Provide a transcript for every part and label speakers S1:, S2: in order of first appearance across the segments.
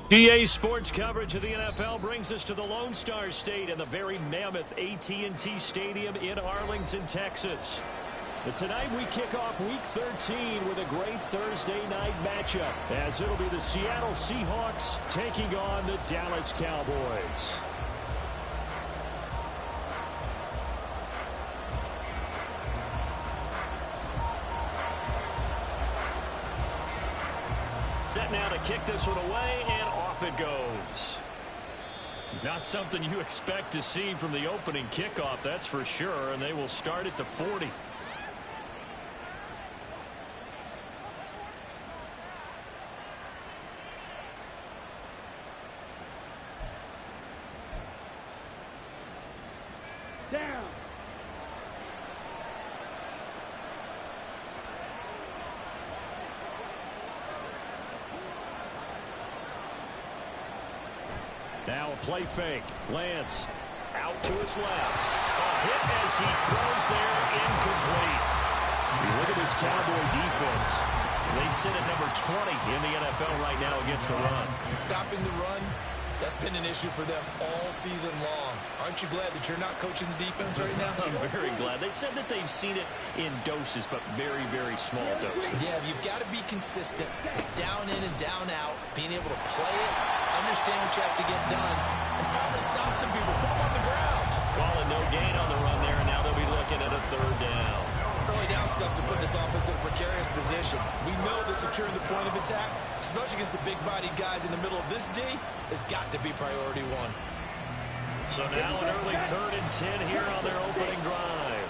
S1: EA Sports coverage of the NFL brings us to the Lone Star State and the very mammoth AT&T Stadium in Arlington, Texas. And tonight we kick off Week 13 with a great Thursday night matchup, as it'll be the Seattle Seahawks taking on the Dallas Cowboys. Set now to kick this one away, and off it goes. Not something you expect to see from the opening kickoff, that's for sure, and they will start at the 40.
S2: Down.
S1: Now a play fake. Lance out to his left. A hit as he throws there, incomplete. You look at this Cowboy defense. They sit at number 20 in the NFL right now against the run.
S3: Stopping the run, that's been an issue for them all season long. Aren't you glad that you're not coaching the defense right now?
S1: I'm very glad. They said that they've seen it in doses, but very, very small doses.
S3: Yeah, you've got to be consistent. It's down in and down out, being able to play it, understand what you have to get done, and finally stop some people, put them on the ground.
S1: Calling no gain on the run there, and now they'll be looking at a third down.
S3: Early down stuff's to put this offense in a precarious position. We know that securing the point of attack, especially against the big-bodied guys in the middle of this D, has got to be priority one.
S1: So now an early 3rd and 10 here on their opening drive.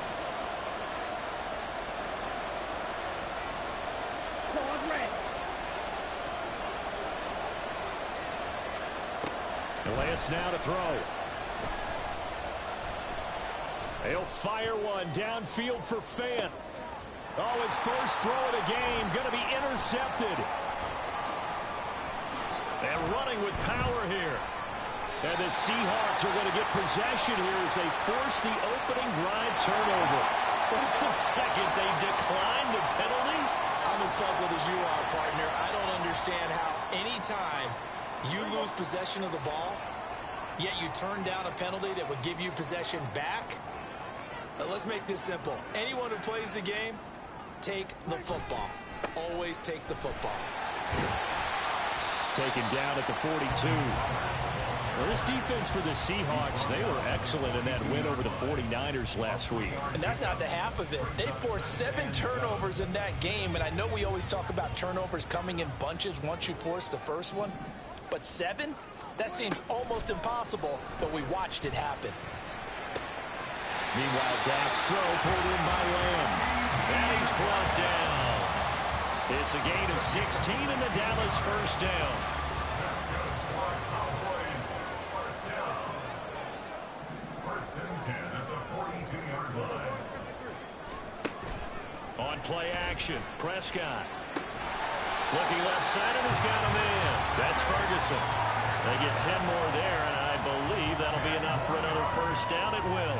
S1: Lance now to throw. He'll fire one downfield for Fant. Oh, his first throw of the game going to be intercepted. And running with power here. And the Seahawks are going to get possession here as they force the opening drive turnover. Wait a second, they declined the penalty?
S3: I'm as puzzled as you are, partner. I don't understand how any time you lose possession of the ball, yet you turn down a penalty that would give you possession back. Let's make this simple. Anyone who plays the game, take the football. Always take the football.
S1: Taken down at the 42. Well, this defense for the Seahawks, they were excellent in that win over the 49ers last week.
S3: And that's not the half of it. They forced 7 turnovers in that game, and I know we always talk about turnovers coming in bunches once you force the first one, but 7? That seems almost impossible, but we watched it happen.
S1: Meanwhile, Dak's throw pulled in by Lamb. And he's brought down. It's a gain of 16 and the Dallas first down. On play action, Prescott. Looking left side and has got him in. That's Ferguson. They get 10 more there, and I believe that'll be enough for another first down. It will.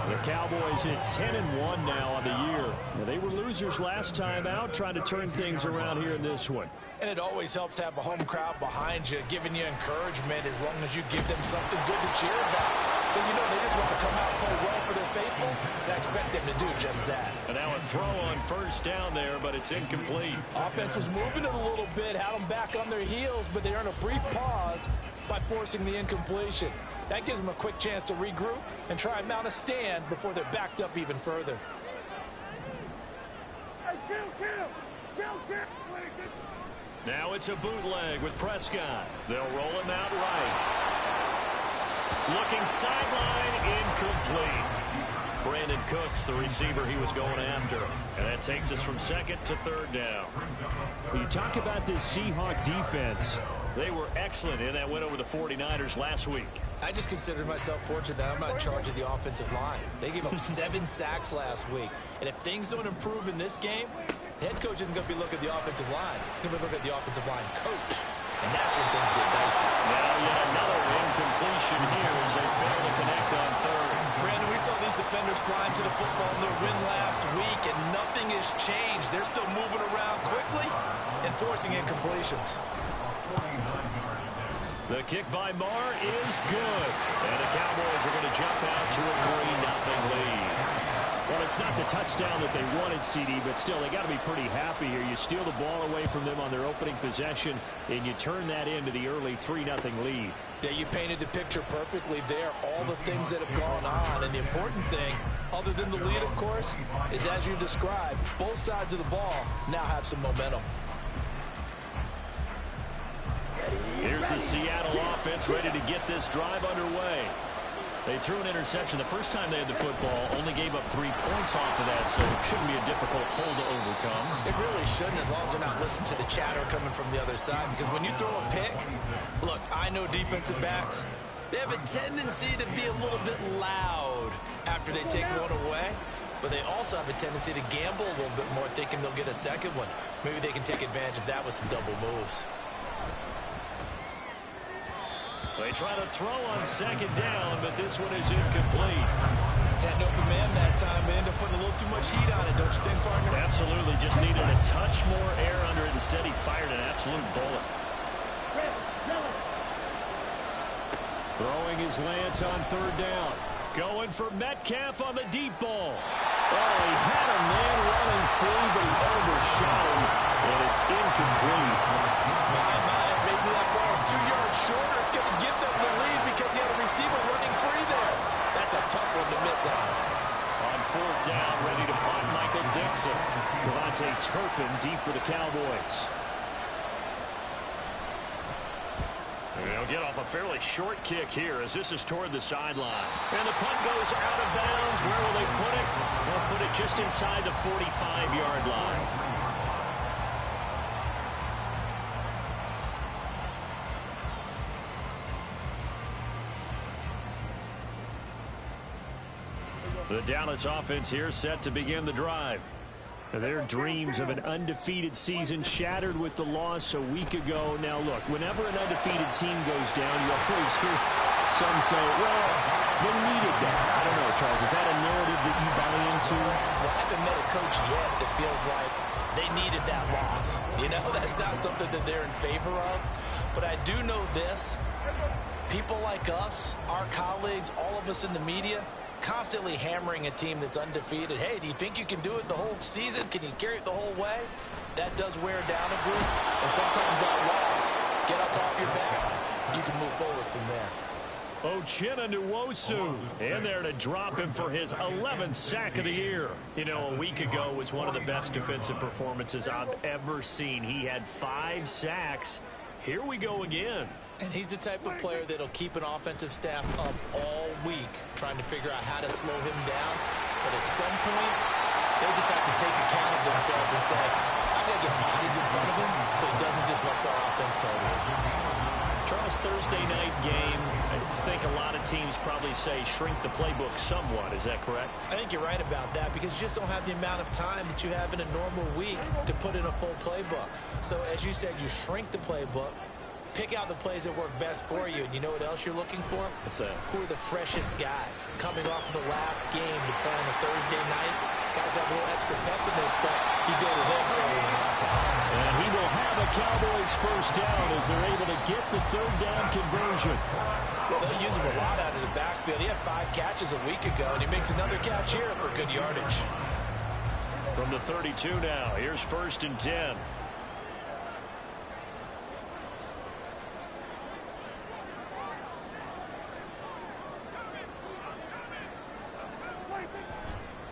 S1: The Cowboys at 10-1 now on the year. Well, they were losers last time out, trying to turn things around here in this one.
S3: And it always helps to have a home crowd behind you, giving you encouragement as long as you give them something good to cheer about. So you know they just want to come out and play well for their faithful, and I expect them to do just that.
S1: And now a throw on first down there, but it's incomplete.
S3: Offense was moving it a little bit, had them back on their heels, but they earned a brief pause by forcing the incompletion. That gives them a quick chance to regroup and try and mount a stand before they're backed up even further.
S1: Now it's a bootleg with Prescott. They'll roll him out right. Looking sideline, incomplete. Brandon Cooks, the receiver he was going after. And that takes us from 2nd to 3rd down. When you talk about this Seahawk defense, they were excellent in that win over the 49ers last week.
S3: I just considered myself fortunate that I'm not in charge of the offensive line. They gave up 7 sacks last week. And if things don't improve in this game, the head coach isn't going to be looking at the offensive line. He's going to be looking at the offensive line coach. And that's when things get dicey.
S1: Now yet another incompletion here as they fail to connect on 3rd.
S3: Brandon, we saw these defenders flying to the football in their win last week, and nothing has changed. They're still moving around quickly and forcing incompletions.
S1: The kick by Marr is good. And the Cowboys are going to jump out to a 3-0 lead. Well, it's not the touchdown that they wanted, CD, but still, they got to be pretty happy here. You steal the ball away from them on their opening possession, and you turn that into the early 3-0 lead.
S3: Yeah, you painted the picture perfectly there. All the things that have gone on, and the important thing, other than the lead, of course, is as you described, both sides of the ball now have some momentum.
S1: Here's the Seattle offense ready to get this drive underway. They threw an interception the first time they had the football, only gave up 3 points off of that, so it shouldn't be a difficult hole to overcome.
S3: It really shouldn't, as long as they're not listening to the chatter coming from the other side, because when you throw a pick, look, I know defensive backs, they have a tendency to be a little bit loud after they take one away, but they also have a tendency to gamble a little bit more, thinking they'll get a second one. Maybe they can take advantage of that with some double moves.
S1: They try to throw on second down, but this one is incomplete.
S3: Had an open man that time, but ended up putting a little too much heat on it, don't you think, partner?
S1: Absolutely, just needed a touch more air under it. Instead, he fired an absolute bullet. Throwing his lance on third down. Going for Metcalf on the deep ball. Oh, he had a man running free, but he overshot him, and it's incomplete.
S3: Maybe that ball is 2 yards shorter. It's going to give them the lead because he had a receiver running free there. That's a tough one to miss on.
S1: On fourth down, ready to punt, Michael Dixon. Devontae Turpin deep for the Cowboys. They'll get off a fairly short kick here as this is toward the sideline. And the punt goes out of bounds. Where will they put it? They'll put it just inside the 45-yard line. The Dallas offense here set to begin the drive. Their dreams of an undefeated season shattered with the loss a week ago. Now, look, whenever an undefeated team goes down, you always hear some say, well, they needed that. I don't know, Charles. Is that a narrative that you buy into?
S3: Well, I haven't met a coach yet that feels like they needed that loss. You know, that's not something that they're in favor of. But I do know this. People like us, our colleagues, all of us in the media, constantly hammering a team that's undefeated. Hey, do you think you can do it the whole season? Can you carry it the whole way? That does wear down a group, and sometimes that loss get us off your back. You can move forward from there.
S1: Uchenna Nwosu in there to drop him for his 11th sack of the year. You know, a week ago was one of the best defensive performances I've ever seen. He had 5 sacks. Here we go again.
S3: And he's the type of player that'll keep an offensive staff up all week trying to figure out how to slow him down. But at some point, they just have to take account of themselves and say, I've got to get bodies in front of him so he doesn't disrupt our offense totally.
S1: Charles, Thursday night game, I think a lot of teams probably say shrink the playbook somewhat. Is that correct?
S3: I think you're right about that because you just don't have the amount of time that you have in a normal week to put in a full playbook. So as you said, you shrink the playbook. Pick out the plays that work best for you. And you know what else you're looking for?
S1: What's that?
S3: Who are the freshest guys? Coming off of the last game to play on a Thursday night, guys have a little extra pep in their step. You go to them early and often.
S1: And he will have a Cowboys first down as they're able to get the third down conversion.
S3: Well, they'll use him a lot out of the backfield. He had 5 catches a week ago, and he makes another catch here for good yardage.
S1: From the 32 now, here's 1st and 10.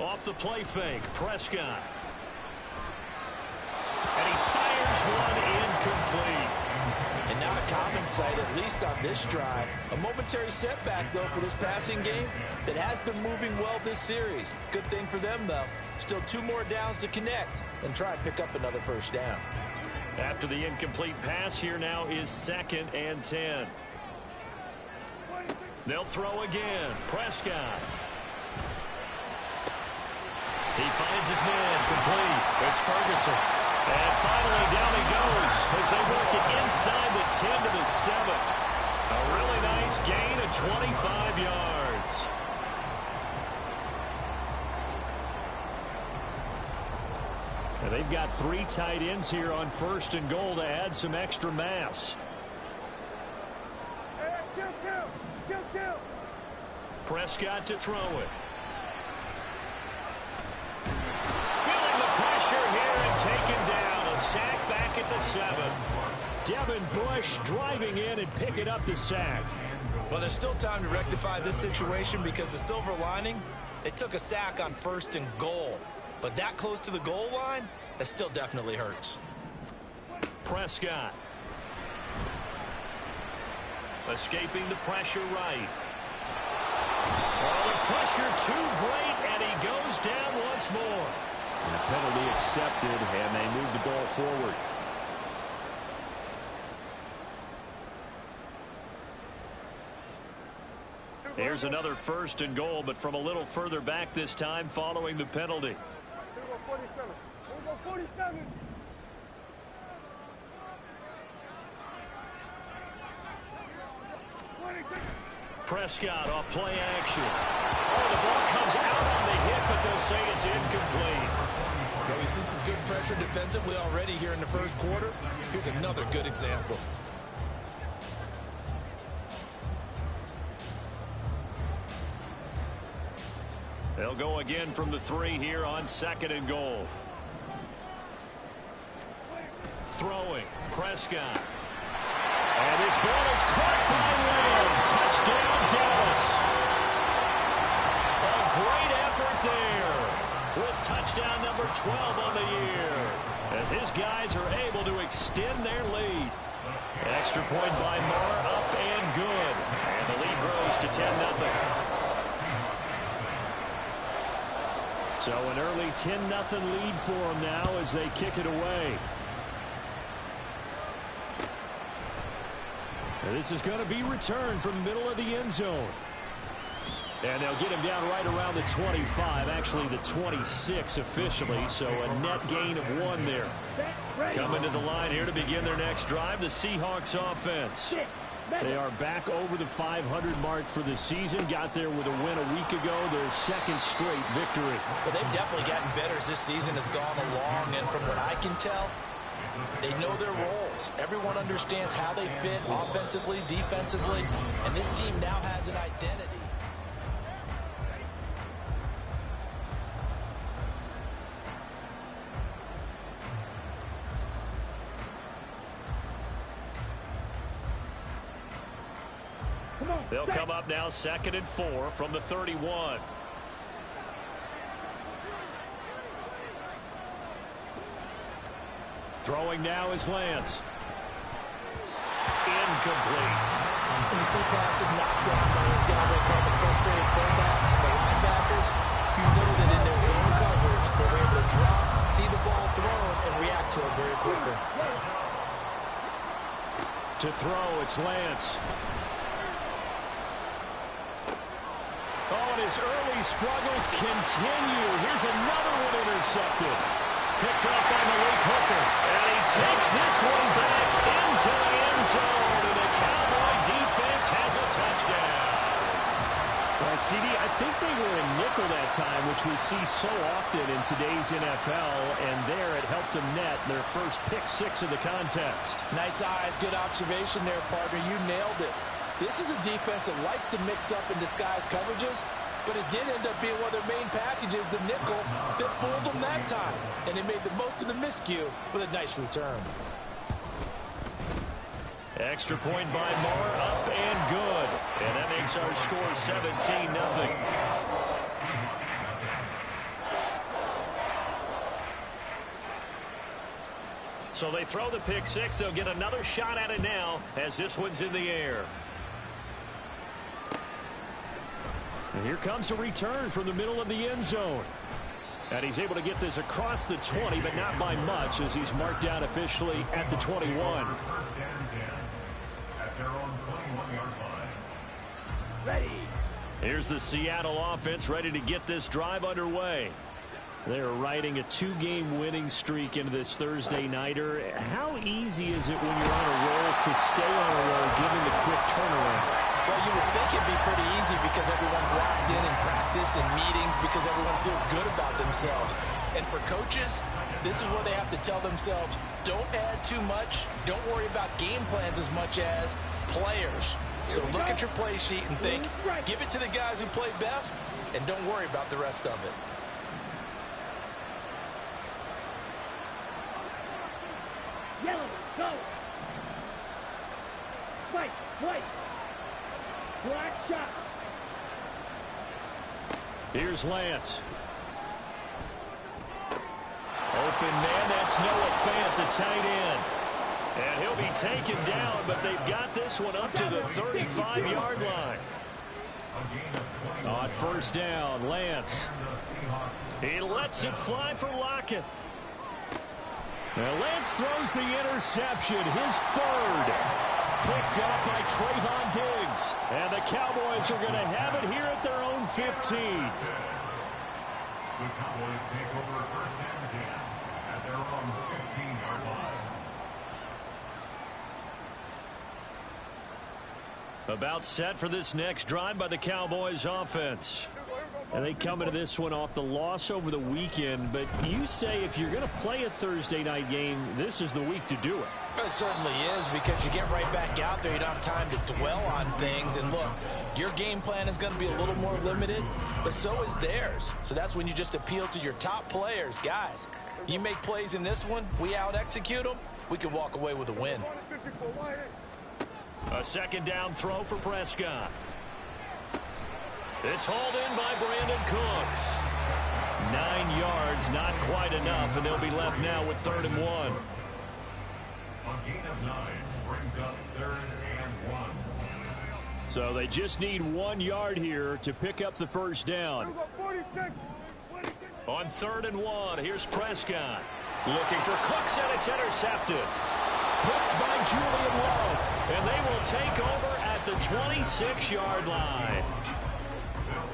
S1: Off the play fake, Prescott. And he fires one incomplete.
S3: And not a common sight, at least on this drive. A momentary setback, though, for this passing game that has been moving well this series. Good thing for them, though. Still 2 more downs to connect and try and pick up another first down.
S1: After the incomplete pass, here now is 2nd and 10. They'll throw again. Prescott. He finds his man, complete. It's Ferguson. And finally down he goes as they work it inside the 10 to the 7. A really nice gain of 25 yards. And they've got 3 tight ends here on 1st and goal to add some extra mass. Prescott to throw it. Feeling the pressure here and taken down. A sack back at the 7. Devin Bush driving in and picking up the sack.
S3: Well, there's still time to rectify this situation because the silver lining, they took a sack on 1st and goal. But that close to the goal line, that still definitely hurts.
S1: Prescott. Escaping the pressure right. Oh, the pressure too great, and he goes down once more.
S2: And a penalty accepted, and they move the ball forward.
S1: Here's another 1st and goal, but from a little further back this time following the penalty. Prescott off play action. Oh, the ball comes out on the hit, but they'll say it's incomplete.
S3: So we've seen some good pressure defensively already here in the 1st quarter. Here's another good example.
S1: They'll go again from the 3 here on 2nd and goal. Throwing. Prescott. And this ball is caught by Lamb. Touchdown, Dallas. A great effort there with touchdown number 12 on the year as his guys are able to extend their lead. Extra point by Moore, up and good. And the lead grows to 10-0. So an early 10-0 lead for them now as they kick it away. And this is going to be returned from the middle of the end zone. And they'll get him down right around the 25, actually the 26 officially, so a net gain of 1 there. Coming to the line here to begin their next drive, the Seahawks offense. They are back over the 500 mark for the season. Got there with a win a week ago, their 2nd straight victory.
S3: Well, they've definitely gotten better as this season has gone along, and from what I can tell, they know their roles. Everyone understands how they fit offensively, defensively, and this team now has an identity.
S1: They'll come up now 2nd and 4 from the 31. Throwing now is Lance. Incomplete.
S3: When you see passes knocked down by those guys I call the frustrated fullbacks, the linebackers, you know that in their zone coverage, they're able to drop, see the ball thrown, and react to it very quickly.
S1: To throw, it's Lance. Oh, and his early struggles continue. Here's another one intercepted. Picked off by Malik Hooker. And he takes this one back into the end zone. And the Cowboy defense has a touchdown.
S2: Well, CD, I think they were in nickel that time, which we see so often in today's NFL. And there it helped them net their first pick 6 of the contest.
S3: Nice eyes, good observation there, partner. You nailed it. This is a defense that likes to mix up and disguise coverages, but it did end up being one of their main packages, the nickel, that fooled them that time. And they made the most of the miscue with a nice return.
S1: Extra point by Moore, up and good. And that makes our score 17-0. So they throw the pick 6. They'll get another shot at it now as this one's in the air. And here comes a return from the middle of the end zone. And he's able to get this across the 20, but not by much as he's marked down officially at the 21.
S2: Ready.
S1: Here's the Seattle offense ready to get this drive underway. They're riding a 2-game winning streak into this Thursday nighter. How easy is it when you're on a roll to stay on a roll given the quick turnaround?
S3: Well, you would think it'd be pretty easy because everyone's locked in practice and meetings because everyone feels good about themselves. And for coaches, this is where they have to tell themselves, don't add too much. Don't worry about game plans as much as players. So look at your play sheet and think, give it to the guys who play best, and don't worry about the rest of it.
S4: Yellow, go. White, white. Black shot.
S2: Here's Lance. Open man, that's Noah Fant, the tight end. And he'll be taken down, but they've got this one up to the 35-yard line. On first down, Lance. He lets it fly for Lockett. Now Lance throws the interception, his third. Picked up by Trayvon Diggs. And the Cowboys are going to have it here at their own 15.
S5: The Cowboys take over first and 10 at their own 15-yard line.
S2: About set for this next drive by the Cowboys offense. And they come into this one off the loss over the weekend, but you say if you're going to play a Thursday night game, this is the week to do it.
S3: It certainly is, because you get right back out there. You don't have time to dwell on things. And look, your game plan is going to be a little more limited, but so is theirs. So that's when you just appeal to your top players. Guys, you make plays in this one, we out-execute them, we can walk away with a win.
S1: A second down throw for Prescott. It's hauled in by Brandon Cooks.
S2: 9 yards, not quite enough, and they'll be left now with 3rd and 1.
S5: A gain of 9 brings up 3rd and 1.
S2: So they just need 1 yard here to pick up the first down.
S1: On 3rd and 1, here's Prescott. Looking for Cooks, and it's intercepted. Picked by Julian Love, and they will take over at the 26-yard line.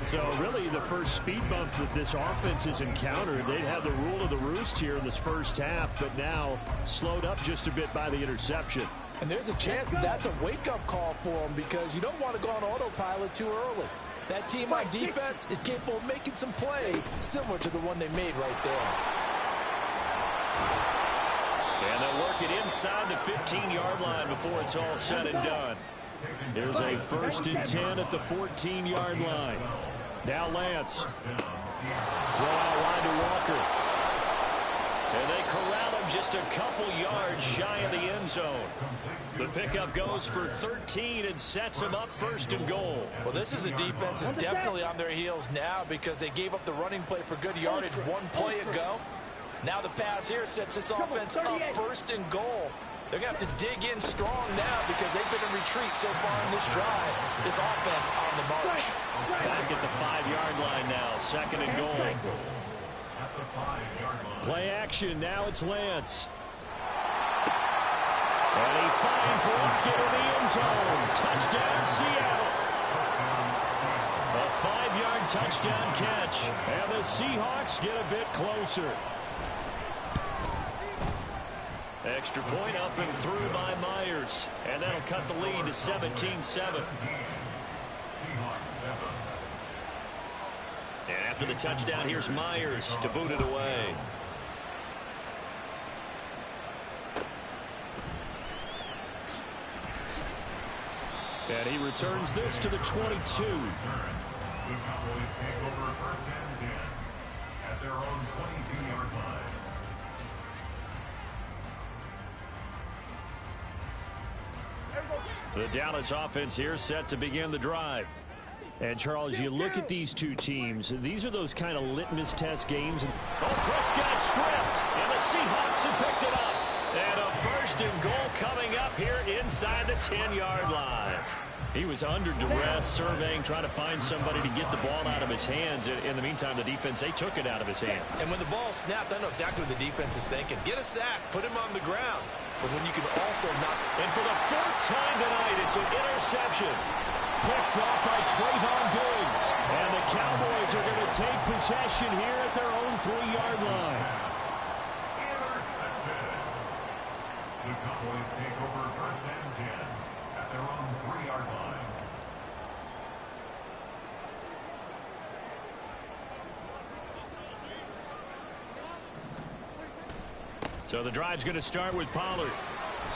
S2: So really the first speed bump that this offense has encountered. They'd had the rule of the roost here in this first half, but now slowed up just a bit by the interception.
S3: And there's a chance that that's a wake-up call for them, because you don't want to go on autopilot too early. That team on defense is capable of making some plays similar to the one they made right there.
S1: And they'll work it inside the 15-yard line before it's all said and done.
S2: Here's a 1st and 10 at the 14-yard line. Now Lance. Throw out wide to Walker.
S1: And they corral him just a couple yards shy of the end zone. The pickup goes for 13 and sets him up 1st and goal.
S3: Well, this is a defense that's definitely on their heels now, because they gave up the running play for good yardage one play ago. Now the pass here sets this offense up 1st and goal. They're going to have to dig in strong now, because they've been in retreat so far in this drive. This offense on the march.
S1: Back at the 5-yard line now, 2nd and goal.
S2: Play action, now it's Lance. And he finds Lockett in the end zone. Touchdown, Seattle.
S1: A 5-yard touchdown catch.
S2: And the Seahawks get a bit closer.
S1: Extra point up and through by Myers. And that'll cut the lead to 17-7. And after the touchdown, here's Myers to boot it away.
S2: And he returns this to the 22.
S5: The Cowboys take over 1st and 10 at their own 22-yard line.
S2: The Dallas offense here set to begin the drive. And Charles, you look at these two teams, these are those kind of litmus test games.
S1: Oh, Prescott stripped, and the Seahawks have picked it up. And a 1st and goal coming up here inside the 10-yard line.
S2: He was under duress, surveying, trying to find somebody to get the ball out of his hands. In the meantime, the defense, they took it out of his hands.
S3: And when the ball snapped, I know exactly what the defense is thinking. Get a sack, put him on the ground. But when you can also knock.
S1: And for the 4th time tonight, it's an interception.
S2: Picked off by Trayvon Diggs. And the Cowboys are going to take possession here at their own 3-yard line.
S5: Intercepted. The Cowboys take over 1st and 10 at their own 3-yard line.
S1: So the drive's going to start with Pollard.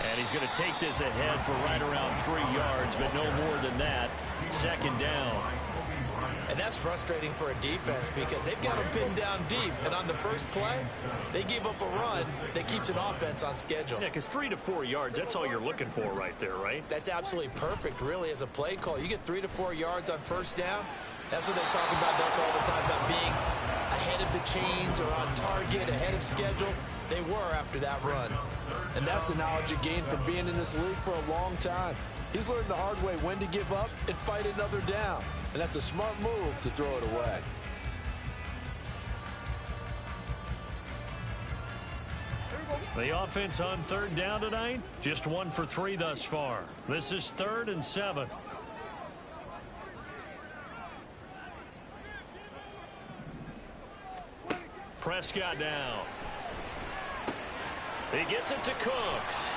S2: And he's going to take this ahead for right around 3 yards, but no more than that. Second down.
S3: And that's frustrating for a defense because they've got them pinned down deep. And on the first play, they gave up a run that keeps an offense on schedule.
S2: Yeah, because 3 to 4 yards, that's all you're looking for right there, right?
S3: That's absolutely perfect, really, as a play call. You get 3 to 4 yards on first down. That's what they talk about us all the time, about being ahead of the chains or on target, ahead of schedule. They were after that run.
S6: And that's the knowledge you gain from being in this league for a long time. He's learned the hard way when to give up and fight another down. And that's a smart move to throw it away.
S2: The offense on third down tonight, just 1 for 3 thus far. This is 3rd and 7. Prescott down. He gets it to Cooks.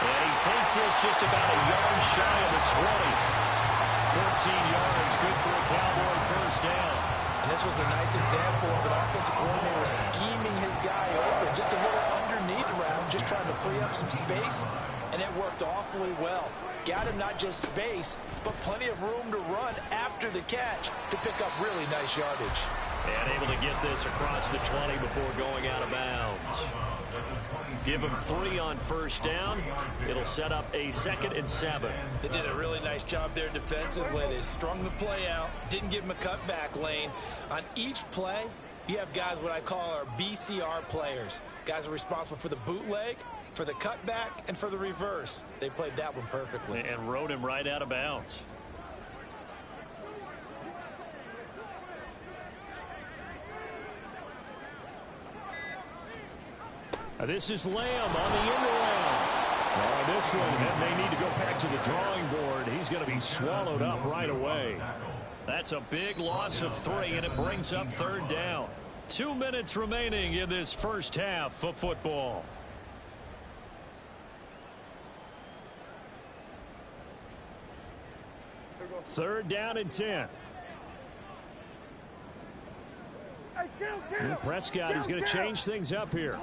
S2: And he takes this just about a yard shy of the 20. 14 yards, good for a Cowboy first down.
S3: And this was a nice example of an offensive coordinator scheming his guy open. Just a little underneath route, just trying to free up some space. And it worked awfully well. Got him not just space, but plenty of room to run after the catch to pick up really nice yardage.
S2: And able to get this across the 20 before going out of bounds. Give him 3 on first down. It'll set up a 2nd and 7.
S3: They did a really nice job there defensively. They strung the play out, didn't give him a cutback lane. On each play, you have guys what I call our BCR players. Guys are responsible for the bootleg, for the cutback, and for the reverse. They played that one perfectly.
S2: And rode him right out of bounds. This is Lamb on the end around. This one may need to go back to the drawing board. He's going to be swallowed up right away. That's a big loss of 3, and it brings up 3rd down. 2 minutes remaining in this first half of football. Third down and 10. And Prescott is going to change things up here.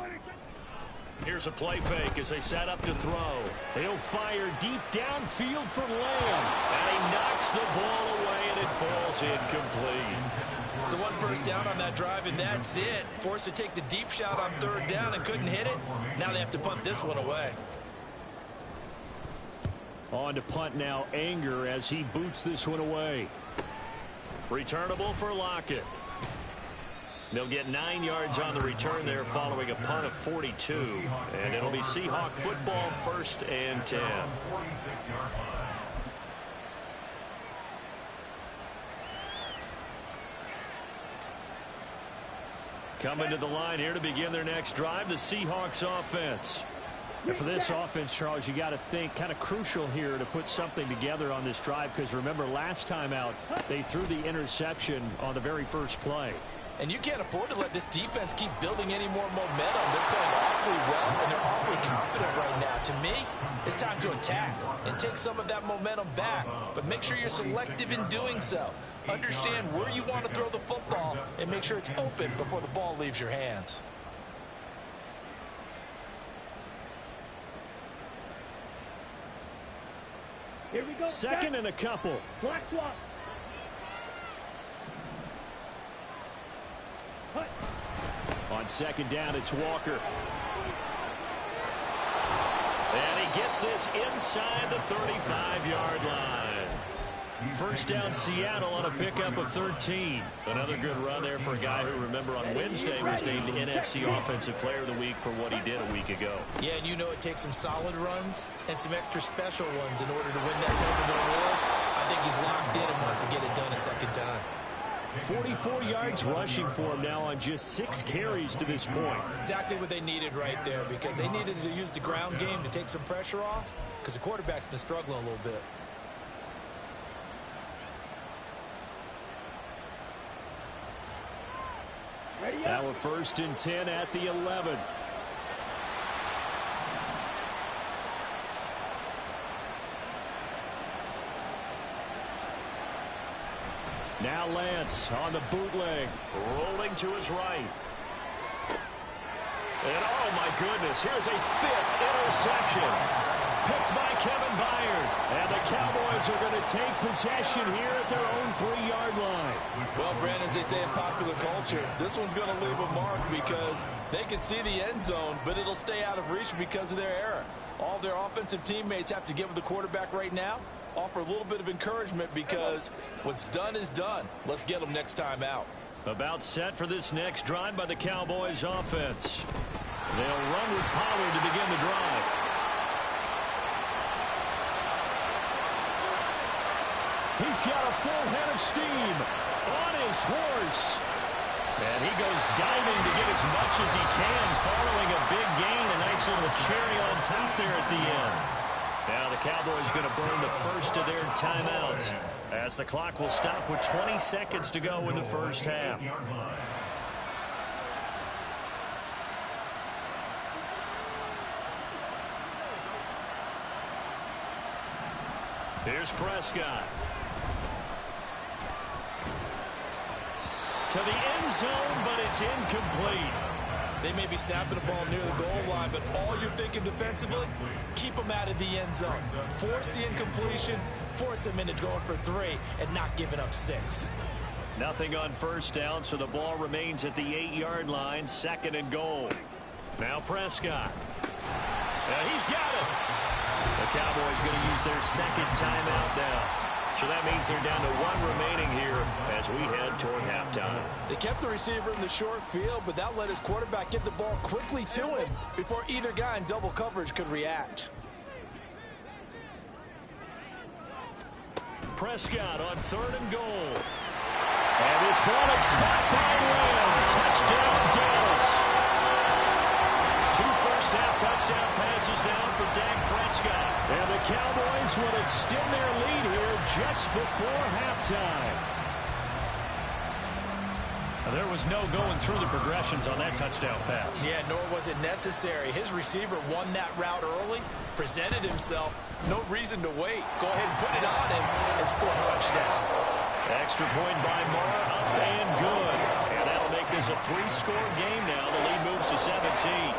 S2: Here's a play fake as they set up to throw. He'll fire deep downfield for Lamb. And he knocks the ball away, and it falls incomplete.
S3: So 1 first down on that drive, and that's it. Forced to take the deep shot on 3rd down and couldn't hit it. Now they have to punt this one away.
S2: On to punt now, Anger, as he boots this one away. Returnable for Lockett. They'll get 9 yards on the return there following a punt of 42. And it'll be Seahawk football, 1st and 10. Coming to the line here to begin their next drive, the Seahawks offense. And for this offense, Charles, you got to think kind of crucial here to put something together on this drive, because remember last time out they threw the interception on the very first play.
S3: And you can't afford to let this defense keep building any more momentum. They're playing awfully well, and they're awfully confident right now. To me, it's time to attack and take some of that momentum back. But make sure you're selective in doing so. Understand where you want to throw the football and make sure it's open before the ball leaves your hands.
S4: Here we go.
S2: 2nd and a couple.
S4: Block swap.
S2: On 2nd down, it's Walker. And he gets this inside the 35-yard line. First down, Seattle on a pickup of 13. Another good run there for a guy who, remember, on Wednesday was named NFC Offensive Player of the Week for what he did a week ago.
S3: Yeah, and you know it takes some solid runs and some extra special ones in order to win that type of award. I think he's locked in and wants to get it done a second time.
S2: 44 yards rushing for him now on just 6 carries to this point.
S3: Exactly what they needed right there, because they needed to use the ground game to take some pressure off, because the quarterback's been struggling a little bit.
S2: Now a 1st and 10 at the 11. Now Lance on the bootleg, rolling to his right. And oh my goodness, here's a 5th interception. Picked by Kevin Byard. And the Cowboys are going to take possession here at their own 3-yard line.
S6: Well, Brandon, as they say in popular culture, this one's going to leave a mark because they can see the end zone, but it'll stay out of reach because of their error. All their offensive teammates have to get with the quarterback right now, offer a little bit of encouragement because what's done is done. Let's get them next time out.
S2: About set for this next drive by the Cowboys offense. They'll run with Pollard to begin the drive. He's got a full head of steam on his horse. And he goes diving to get as much as he can following a big gain. A nice little cherry on top there at the end. Now the Cowboys going to burn the first of their timeouts as the clock will stop with 20 seconds to go in the first half. Here's Prescott. To the end zone, but it's incomplete.
S3: They may be snapping the ball near the goal line, but all you're thinking defensively, keep them out of the end zone. Force the incompletion, force them into going for 3 and not giving up 6.
S2: Nothing on first down, so the ball remains at the 8-yard line, 2nd and goal. Now Prescott. He's got it. The Cowboys going to use their 2nd timeout now. So that means they're down to 1 remaining here as we head toward halftime.
S6: They kept the receiver in the short field, but that let his quarterback get the ball quickly to him before either guy in double coverage could react.
S2: Prescott on 3rd and goal. And this ball is caught by Lamb. Touchdown, Dallas. 2 first-half touchdown passes now for Dak Prescott. And the Cowboys will extend their lead here just before halftime. There was no going through the progressions on that touchdown pass.
S3: Yeah, nor was it necessary. His receiver won that route early, presented himself. No reason to wait. Go ahead and put it on him and score a touchdown.
S2: Extra point by Moore, up and good. And that'll make this a 3-score game now. The lead moves to 17.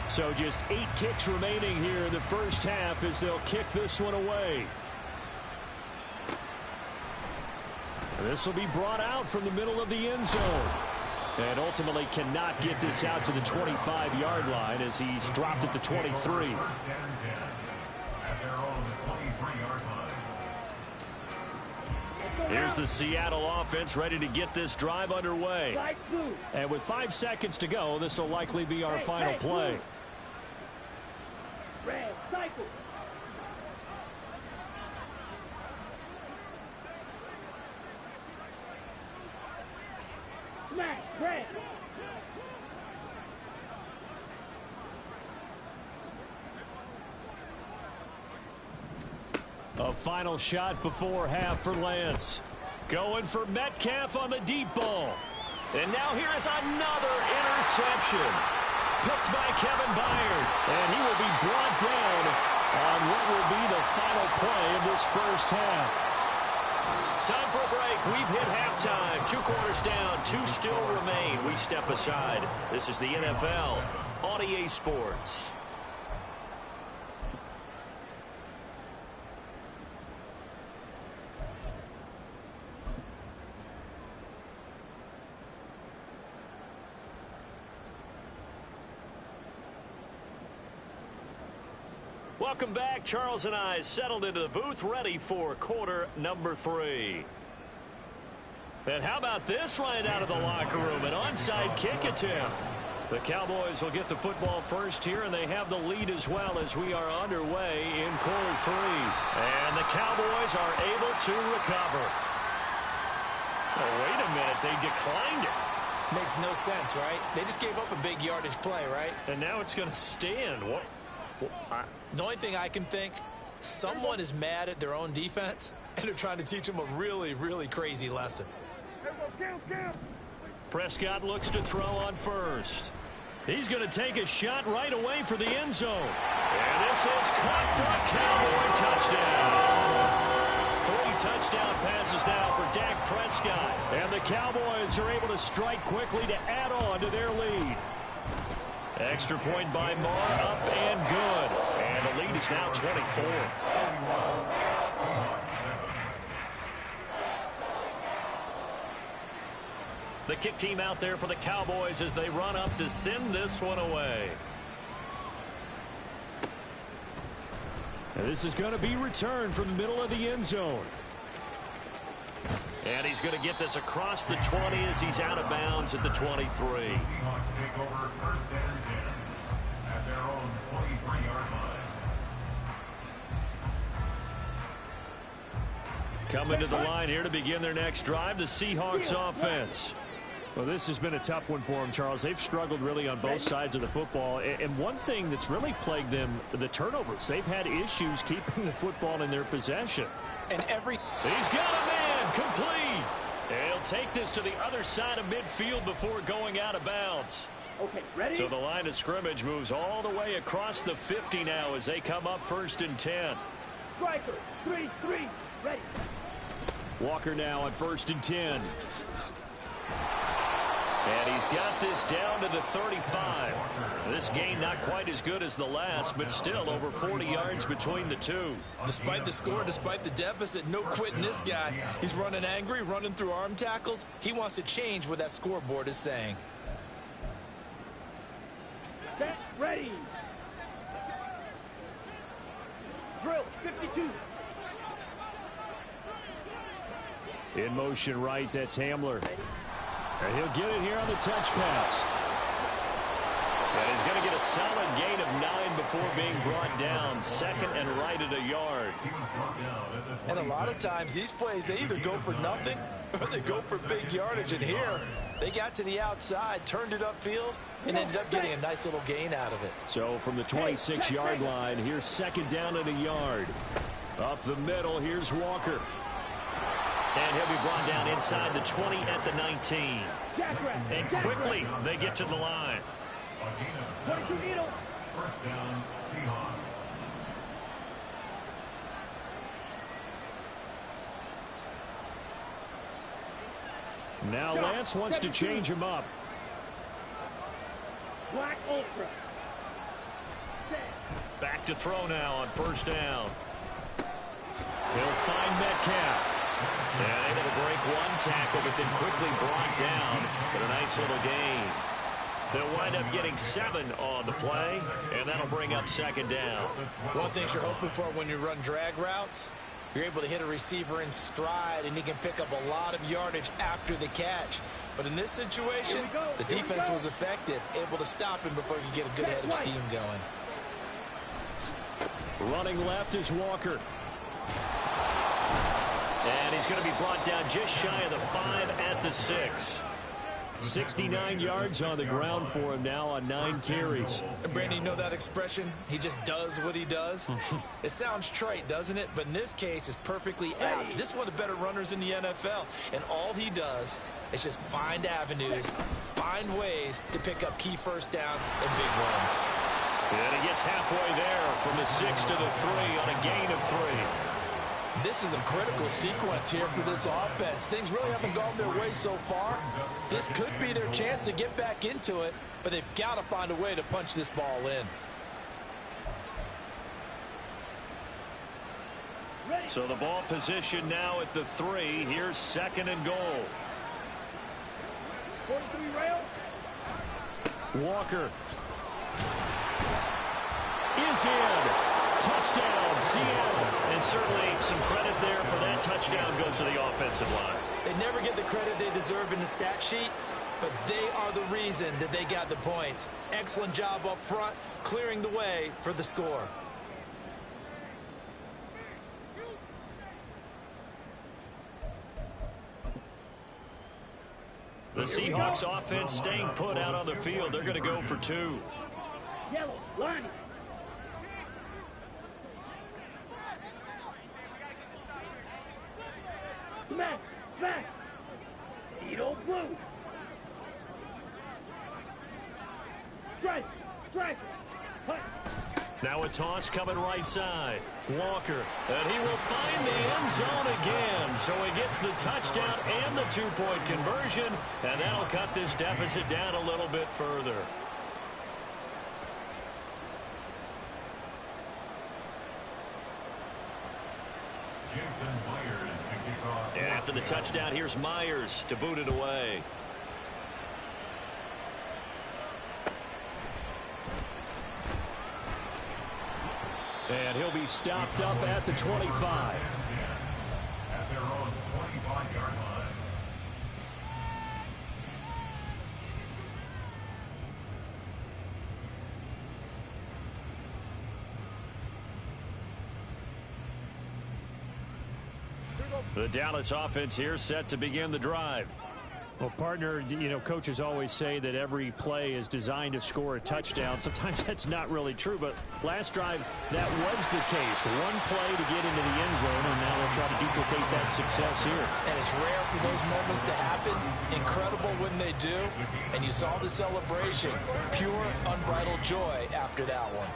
S2: So just 8 ticks remaining here in the first half as they'll kick this one away. This will be brought out from the middle of the end zone. And ultimately cannot get this out to the 25-yard line as he's dropped at the 23. Here's the Seattle offense ready to get this drive underway. And with 5 seconds to go, this will likely be our final play.
S4: Red cycle. Smash, red.
S2: A final shot before half for Lance. Going for Metcalf on the deep ball. And now here is another interception. Picked by Kevin Byard. And he will be brought down on what will be the final play of this first half. Time for a break. We've hit halftime. 2 quarters down. 2 still remain. We step aside. This is the NFL on EA Sports. Welcome back. Charles and I settled into the booth, ready for quarter number 3. And how about this right out of the locker room? An onside kick attempt. The Cowboys will get the football first here, and they have the lead as well as we are underway in quarter 3. And the Cowboys are able to recover. Oh, wait a minute. They declined it.
S3: Makes no sense, right? They just gave up a big yardage play, right?
S2: And now it's going to stand. What?
S3: The only thing I can think, someone is mad at their own defense, and they're trying to teach them a really, really crazy lesson.
S2: Prescott looks to throw on first. He's going to take a shot right away for the end zone. And this is caught for a Cowboy touchdown. 3 touchdown passes now for Dak Prescott. And the Cowboys are able to strike quickly to add on to their lead. Extra point by Marr, up and good. And the lead is now 24. The kick team out there for the Cowboys as they run up to send this one away. And this is going to be returned from the middle of the end zone. And he's going to get this across the 20 as he's out of bounds at the 23.
S5: Seahawks take over first and 10 at their own 23-yard line.
S2: Coming to the line here to begin their next drive, the Seahawks offense. Well, this has been a tough one for them, Charles. They've struggled really on both sides of the football. And one thing that's really plagued them, the turnovers. They've had issues keeping the football in their possession.
S3: And
S2: He's got a man complete. And he'll take this to the other side of midfield before going out of bounds.
S4: Okay, ready?
S2: So the line of scrimmage moves all the way across the 50 now as they come up 1st and 10.
S4: Striker, 3-3, ready.
S2: Walker now on 1st and 10. And he's got this down to the 35. This gain not quite as good as the last, but still over 40 yards between the two.
S3: despite the score, despite the deficit, no quitting this guy. He's running angry, running through arm tackles. He wants to change what that scoreboard is saying.
S4: Set, ready. Drill, 52.
S2: In motion right, that's Hamler. And he'll get it here on the touch pass. And he's going to get a solid gain of 9 before being brought down. 2nd and right at a yard.
S6: And a lot of times these plays, they either go for nothing or they go for big yardage. And here, they got to the outside, turned it upfield, and ended up getting a nice little gain out of it.
S2: So from the 26-yard line, here's 2nd down at a yard. Up the middle, here's Walker. And he'll be brought down inside the 20 at the 19. And quickly, they get to the line.
S5: A gain of 7. First down, Seahawks.
S2: Now Lance wants to change him up.
S4: Black Ultra.
S2: Back to throw now on 1st down. He'll find Metcalf. And able to break one tackle, but then quickly brought down. But a nice little gain. They'll wind up getting 7 on the play, and that'll bring up 2nd down.
S3: One thing you're hoping for when you run drag routes, you're able to hit a receiver in stride, and he can pick up a lot of yardage after the catch. But in this situation, the defense was effective, able to stop him before he could get a good head of steam going.
S2: Running left is Walker. And he's going to be brought down just shy of the 5 at the 6. 69 yards on the ground for him now on 9 carries.
S3: And Brandon, you know that expression? He just does what he does? It sounds trite, doesn't it? But in this case, it's perfectly apt. This is one of the better runners in the NFL. And all he does is just find avenues, find ways to pick up key first downs and big runs.
S2: And he gets halfway there from the 6 to the 3 on a gain of 3.
S6: This is a critical sequence here for this offense. Things really haven't gone their way so far. This could be their chance to get back into it, but they've got to find a way to punch this ball in.
S2: So the ball position now at the 3. Here's 2nd and goal.
S4: 43 rails.
S2: Walker is in. Touchdown, Seattle. And certainly some credit there for that touchdown goes to the offensive line.
S3: They never get the credit they deserve in the stat sheet, but they are the reason that they got the points. Excellent job up front, clearing the way for the score.
S2: The Seahawks offense staying put out on the field. They're going to go for 2.
S4: Yellow, line. Smack, smack. Needle blue. Strike, strike. Hut.
S1: Now a toss coming right side. Walker, and he will find the end zone again. So he gets the touchdown and the two-point conversion, and that'll cut this deficit down a little bit further.
S5: Jason Myers to kick off.
S1: And after the touchdown, here's Myers to boot it away.
S2: And he'll be stopped up at the 25.
S5: At their own 25-yard line.
S1: The Dallas offense here set to begin the drive.
S2: Well, partner, you know, coaches always say that every play is designed to score a touchdown. Sometimes that's not really true, but last drive, that was the case. One play to get into the end zone, and now they'll try to duplicate that success here.
S3: And it's rare for those moments to happen. Incredible when they do. And you saw the celebration. Pure, unbridled joy after that one.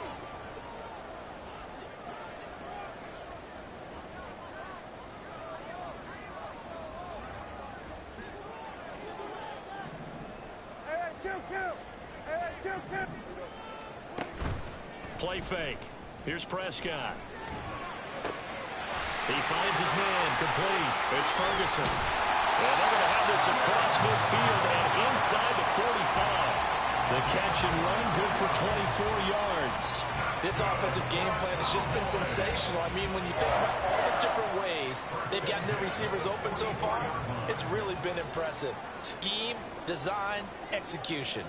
S1: Play fake. Here's Prescott. He finds his man, complete. It's Ferguson. And they're going to have this across midfield and inside the 45. The catch and run, good for 24 yards.
S3: This offensive game plan has just been sensational. I mean, when you think about all the different ways they've gotten their receivers open so far, it's really been impressive. Scheme, design, execution.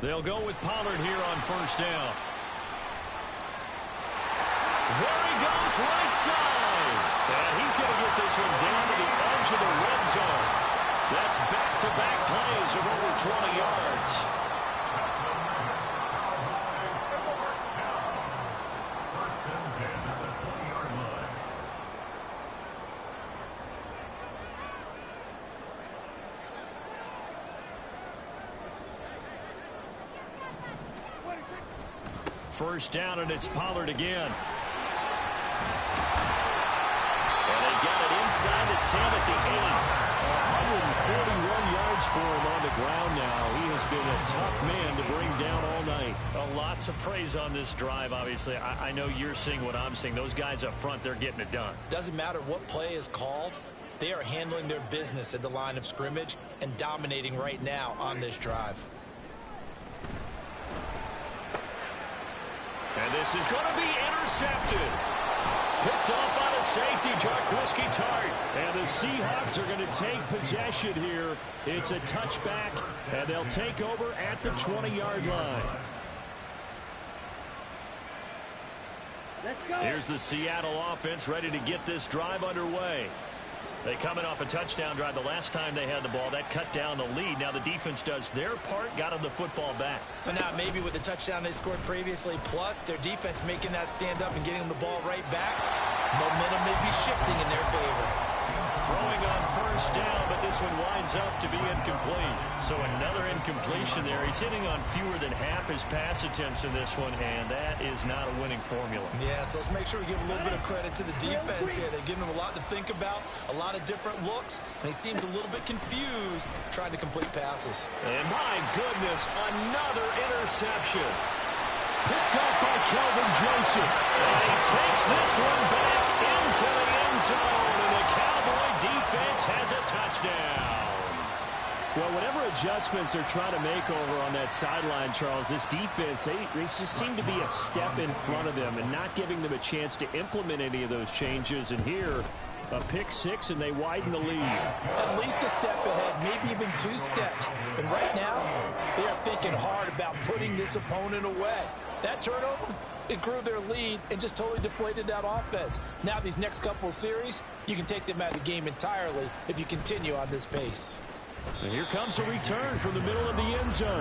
S1: They'll go with Pollard here on first down. There he goes, right side. And he's going to get this one down to the edge of the red zone. That's back-to-back plays of over 20 yards.
S5: First and 10 at the 20-yard line.
S1: First down, and it's Pollard again. And they got it inside the 10 at the 8. 141 yards for him on the ground now. He has been a tough man to bring down all night. A lot to praise on this drive, obviously. I know you're seeing what I'm seeing. Those guys up front, they're getting it done.
S3: Doesn't matter what play is called. They are handling their business at the line of scrimmage and dominating right now on this drive.
S1: And this is going to be intercepted. Picked off by the safety, Jarquiski Tartt.
S2: And the Seahawks are going to take possession here. It's a touchback, and they'll take over at the 20-yard line.
S4: Let's go.
S1: Here's the Seattle offense ready to get this drive underway. They coming off a touchdown drive the last time they had the ball. That cut down the lead. Now the defense does their part, got them the football back.
S3: So now maybe with the touchdown they scored previously, plus their defense making that stand up and getting them the ball right back, momentum may be shifting in their favor.
S1: Throwing on first down, but this one winds up to be incomplete. So another incompletion there. He's hitting on fewer than half his pass attempts in this one, and that is not a winning formula.
S3: Yeah, so let's make sure we give a little bit of credit to the defense here. They're giving him a lot to think about, a lot of different looks, and he seems a little bit confused trying to complete passes.
S1: And my goodness, another interception. Picked up by Kelvin Joseph. And he takes this one back into the end zone, and the Cowboy defense has a touchdown.
S2: Well, whatever adjustments they're trying to make over on that sideline, Charles, this defense, they just seem to be a step in front of them and not giving them a chance to implement any of those changes. And here, a pick six, and they widen the lead.
S3: At least a step ahead, maybe even two steps. And right now, they are thinking hard about putting this opponent away. That turnover, it grew their lead and just totally deflated that offense. Now these next couple of series, you can take them out of the game entirely if you continue on this pace.
S2: And here comes a return from the middle of the end zone.